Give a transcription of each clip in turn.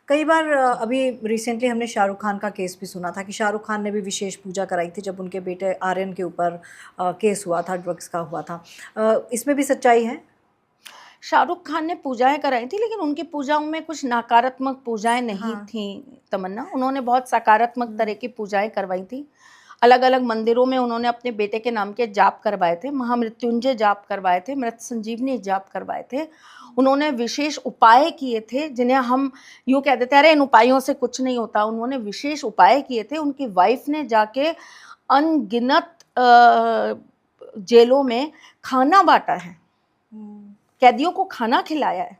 कई बार अभी रिसेंटली हमने शाहरुख खान का केस भी सुना था कि शाहरुख खान ने भी विशेष पूजा कराई थी जब उनके बेटे आर्यन के ऊपर केस हुआ था, ड्रग्स का हुआ था। इसमें भी सच्चाई है? शाहरुख खान ने पूजाएं कराई थी, लेकिन उनकी पूजाओं में कुछ नकारात्मक पूजाएं नहीं हाँ। थी तमन्ना। उन्होंने बहुत सकारात्मक तरह की पूजाएं करवाई थी। अलग अलग मंदिरों में उन्होंने अपने बेटे के नाम के जाप करवाए थे, महामृत्युंजय जाप करवाए थे, मृत संजीवनी जाप करवाए थे। उन्होंने विशेष उपाय किए थे जिन्हें हम यूँ कह देते हैं अरे इन उपायों से कुछ नहीं होता। उन्होंने विशेष उपाय किए थे। उनकी वाइफ ने जाके अनगिनत जेलों में खाना बांटा है, कैदियों को खाना खिलाया है।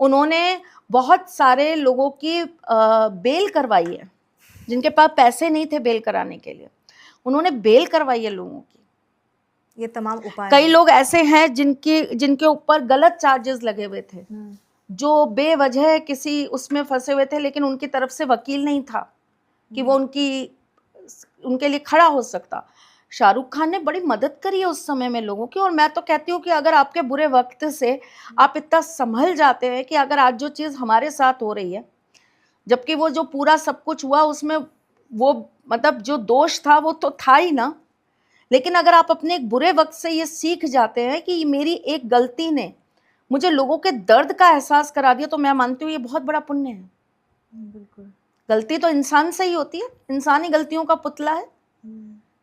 उन्होंने बहुत सारे लोगों की बेल करवाई है जिनके पास पैसे नहीं थे बेल कराने के लिए। उन्होंने बेल करवाई है लोगों की। ये तमाम उपाय कई लोग ऐसे हैं जिनके ऊपर गलत चार्जेस लगे हुए थे, जो बेवजह किसी उसमें फंसे हुए थे, लेकिन उनकी तरफ से वकील नहीं था कि वो उनके लिए खड़ा हो सकता। शाहरुख खान ने बड़ी मदद करी है उस समय में लोगों की। और मैं तो कहती हूँ कि अगर आपके बुरे वक्त से आप इतना संभल जाते हैं कि अगर आज जो चीज़ हमारे साथ हो रही है, जबकि वो जो पूरा सब कुछ हुआ उसमें वो मतलब जो दोष था वो तो था ही ना, लेकिन अगर आप अपने एक बुरे वक्त से ये सीख जाते हैं कि मेरी एक गलती ने मुझे लोगों के दर्द का एहसास करा दिया, तो मैं मानती हूँ ये बहुत बड़ा पुण्य है। बिल्कुल। गलती तो इंसान से ही होती है, इंसान ही गलतियों का पुतला है।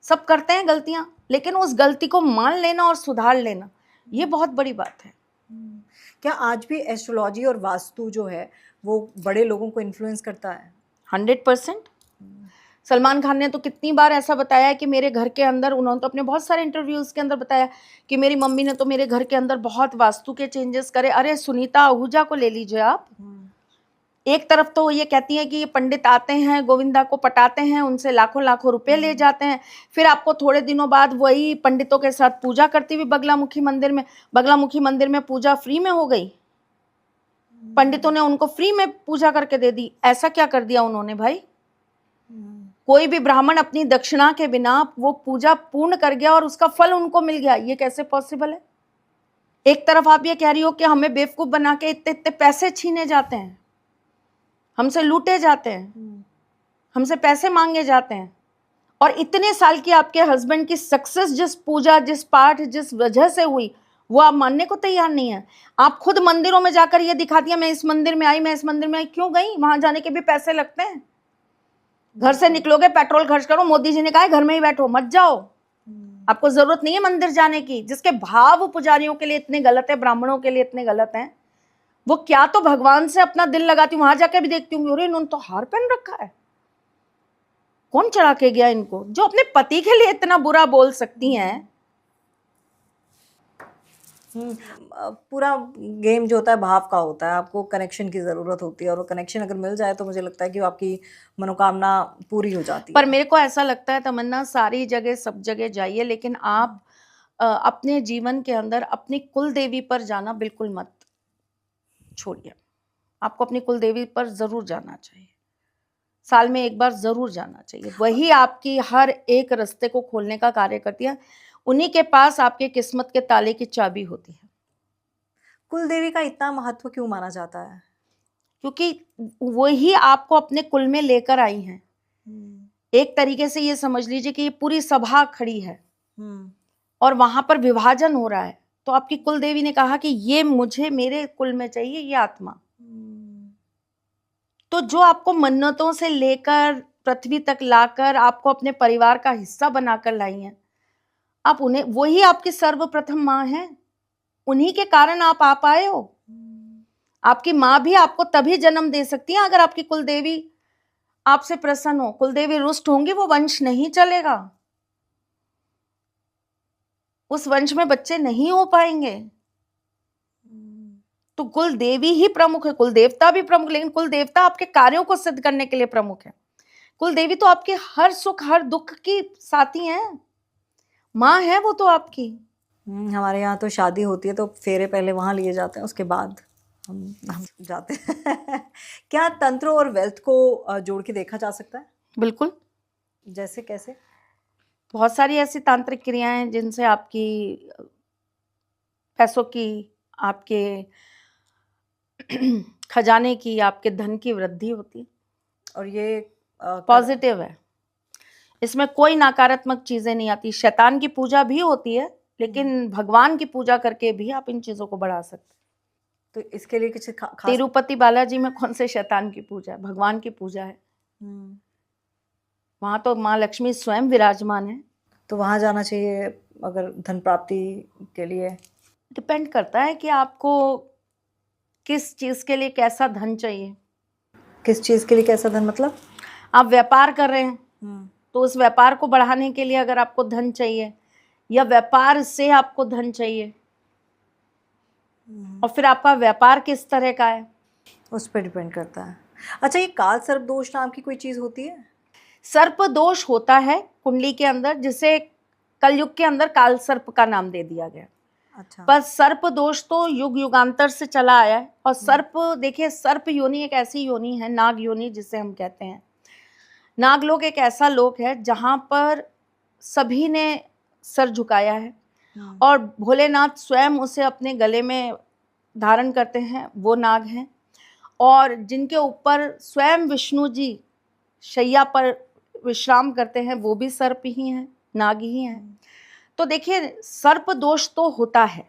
सब करते हैं गलतियां, लेकिन उस गलती को मान लेना और सुधार लेना ये बहुत बड़ी बात है। क्या आज भी एस्ट्रोलॉजी और वास्तु जो है वो बड़े लोगों को इन्फ्लुएंस करता है? 100%। सलमान खान ने तो कितनी बार ऐसा बताया है कि मेरे घर के अंदर, उन्होंने तो अपने बहुत सारे इंटरव्यूज के अंदर बताया कि मेरी मम्मी ने तो मेरे घर के अंदर बहुत वास्तु के चेंजेस करे। अरे सुनीता आहूजा को ले लीजिए आप। एक तरफ तो ये कहती हैं कि ये पंडित आते हैं, गोविंदा को पटाते हैं, उनसे लाखों लाखों रुपए ले जाते हैं, फिर आपको थोड़े दिनों बाद वही पंडितों के साथ पूजा करती हुई बगलामुखी मंदिर में, बगलामुखी मंदिर में पूजा फ्री में हो गई। पंडितों ने उनको फ्री में पूजा करके दे दी। ऐसा क्या कर दिया उन्होंने भाई? कोई भी ब्राह्मण अपनी दक्षिणा के बिना वो पूजा पूर्ण कर गया और उसका फल उनको मिल गया, ये कैसे पॉसिबल है? एक तरफ आप ये कह रही हो कि हमें बेवकूफ बना के इतने इतने पैसे छीने जाते हैं, हमसे लूटे जाते हैं, हमसे पैसे मांगे जाते हैं, और इतने साल की आपके हस्बैंड की सक्सेस जिस पूजा, जिस पाठ, जिस वजह से हुई, वो आप मानने को तैयार नहीं है। आप खुद मंदिरों में जाकर ये दिखा दिया मैं इस मंदिर में आई, मैं इस मंदिर में आई। क्यों गई? वहां जाने के भी पैसे लगते हैं। घर से निकलोगे पेट्रोल खर्च करो। मोदी जी ने कहा है घर में ही बैठो, मत जाओ, आपको जरूरत नहीं है मंदिर जाने की। जिसके भाव पुजारियों के लिए इतने गलत है, ब्राह्मणों के लिए इतने गलत हैं, वो क्या तो भगवान से अपना दिल लगाती हूँ, वहां जाकर भी देखती हूँ अरे इन्होंने तो हार पहन रखा है, कौन चढ़ा के गया इनको? जो अपने पति के लिए इतना बुरा बोल सकती हैं। पूरा गेम जो होता है भाव का होता है, आपको कनेक्शन की ज़रूरत होती है और वो कनेक्शन अगर मिल जाए तो मुझे लगता है कि वो आपकी मनोकामना पूरी हो जाती पर है। मेरे को ऐसा लगता है तमन्ना, सारी जगह सब जगह जाइए, लेकिन आप अपने जीवन के अंदर अपनी कुल देवी पर जाना बिल्कुल मत छोड़िए। आपको अपनी कुल देवी पर जरूर जाना चाहिए, साल में एक बार जरूर जाना चाहिए। वही आपकी हर एक रास्ते को खोलने का कार्य करती है। उन्हीं के पास आपके किस्मत के ताले की चाबी होती है। कुल देवी का इतना महत्व क्यों माना जाता है? क्योंकि वही आपको अपने कुल में लेकर आई हैं। एक तरीके से ये समझ लीजिए कि ये पूरी सभा खड़ी है और वहां पर विभाजन हो रहा है, तो आपकी कुल देवी ने कहा कि ये मुझे मेरे कुल में चाहिए, ये आत्मा। तो जो आपको मन्नतों से लेकर पृथ्वी तक लाकर आपको अपने परिवार का हिस्सा बनाकर लाई हैं, आप उन्हें, वही आपकी सर्वप्रथम माँ है, उन्हीं के कारण आप आ पाए हो। आपकी माँ भी आपको तभी जन्म दे सकती है अगर आपकी कुलदेवी आपसे प्रसन्न हो। कुलदेवी रुष्ट होंगी, वो वंश नहीं चलेगा, उस वंश में बच्चे नहीं हो पाएंगे। तो कुल देवी ही प्रमुख है, कुल देवता भी प्रमुख, लेकिन कुल देवता आपके कार्यों को सिद्ध करने के लिए प्रमुख है। कुल देवी तो आपके हर सुख हर दुख की साथी है, माँ है वो तो आपकी। हमारे यहाँ तो शादी होती है तो फेरे पहले वहाँ लिए जाते हैं, उसके बाद हम जाते हैं। क्या तंत्र और वेल्थ को जोड़ के देखा जा सकता है? बिल्कुल। जैसे कैसे? बहुत सारी ऐसी तांत्रिक क्रियाएं हैं जिनसे आपकी पैसों की, आपके खजाने की, आपके धन की वृद्धि होती है, और ये पॉजिटिव है। इसमें कोई नकारात्मक चीजें नहीं आती। शैतान की पूजा भी होती है, लेकिन भगवान की पूजा करके भी आप इन चीजों को बढ़ा सकते हैं। तो इसके लिए कुछ खास तिरुपति बालाजी में कौन से शैतान की पूजा है? भगवान की पूजा है। वहां तो माँ लक्ष्मी स्वयं विराजमान है। तो वहाँ जाना चाहिए अगर धन प्राप्ति के लिए? डिपेंड करता है कि आपको किस चीज के लिए कैसा धन चाहिए। किस चीज़ के लिए कैसा धन मतलब? आप व्यापार कर रहे हैं तो उस व्यापार को बढ़ाने के लिए अगर आपको धन चाहिए, या व्यापार से आपको धन चाहिए, और फिर आपका व्यापार किस तरह का है, उस पर डिपेंड करता है। अच्छा, ये काल सर्प दोष नाम की कोई चीज़ होती है? सर्प दोष होता है कुंडली के अंदर, जिसे कलयुग के अंदर काल सर्प का नाम दे दिया गया। अच्छा। पर सर्प दोष तो युग युगांतर से चला आया है। और सर्प, देखिए, सर्प योनि एक ऐसी योनि है, नाग योनि जिसे हम कहते हैं। नाग लोग एक ऐसा लोक है जहां पर सभी ने सर झुकाया है, और भोलेनाथ स्वयं उसे अपने गले में धारण करते हैं, वो नाग हैं। और जिनके ऊपर स्वयं विष्णु जी शैया पर विश्राम करते हैं, वो भी सर्प ही हैं, नाग ही हैं। तो देखिए, सर्प दोष तो होता है,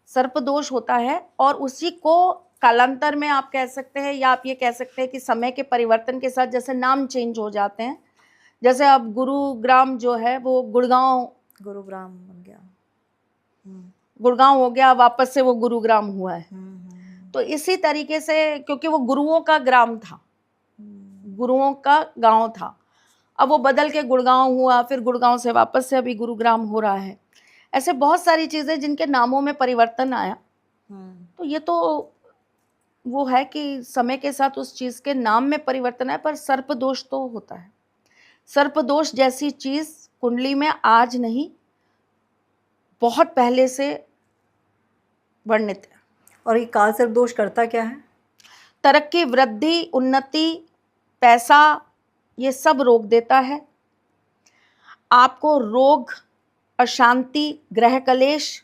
सर्प दोष होता है, और उसी को कालांतर में आप कह सकते हैं, या आप ये कह सकते हैं कि समय के परिवर्तन के साथ जैसे नाम चेंज हो जाते हैं। जैसे अब गुरुग्राम जो है वो गुरुग्राम बन गया, गुड़गांव हो गया, वापस से वो गुरुग्राम हुआ है। तो इसी तरीके से, क्योंकि वो गुरुओं का ग्राम था, गुरुओं का गांव था, अब वो बदल के गुड़गांव हुआ, फिर गुड़गांव से वापस से अभी गुरुग्राम हो रहा है। ऐसे बहुत सारी चीजें जिनके नामों में परिवर्तन आया। तो ये तो वो है कि समय के साथ उस चीज के नाम में परिवर्तन आया, पर सर्प दोष तो होता है। सर्प दोष जैसी चीज कुंडली में आज नहीं, बहुत पहले से वर्णित है। और ये काल सर्प दोष करता क्या है? तरक्की, वृद्धि, उन्नति, पैसा, ये सब रोक देता है। आपको रोग, अशांति, ग्रह कलेश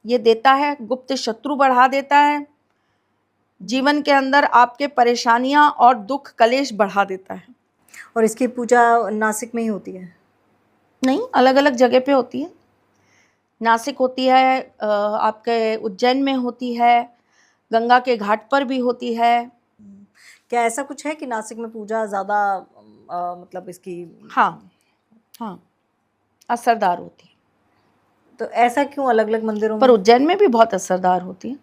ये देता है, गुप्त शत्रु बढ़ा देता है, जीवन के अंदर आपके परेशानियां और दुख कलेश बढ़ा देता है। और इसकी पूजा नासिक में ही होती है? नहीं, अलग अलग जगह पे होती है। नासिक होती है, आपके उज्जैन में होती है, गंगा के घाट पर भी होती है। क्या ऐसा कुछ है कि नासिक में पूजा ज़्यादा मतलब इसकी? हाँ, असरदार होती है। तो ऐसा क्यों अलग अलग मंदिरों में? पर उज्जैन में भी बहुत असरदार होती है।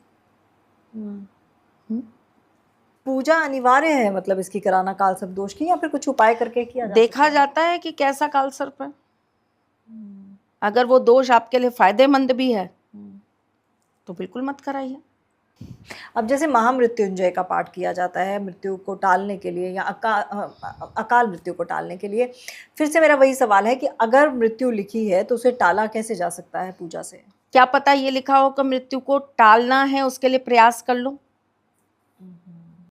पूजा अनिवार्य है मतलब इसकी कराना काल सर्प दोष की, या फिर कुछ उपाय करके किया देखा जाता है कि कैसा काल सर्प है। अगर वो दोष आपके लिए फायदेमंद भी है तो बिल्कुल मत कराइए। अब जैसे महामृत्युंजय का पाठ किया जाता है मृत्यु को टालने के लिए, या अकाल मृत्यु को टालने के लिए, फिर से मेरा वही सवाल है कि अगर मृत्यु लिखी है तो उसे टाला कैसे जा सकता है पूजा से? क्या पता ये लिखा हो कि मृत्यु को टालना है, उसके लिए प्रयास कर लो।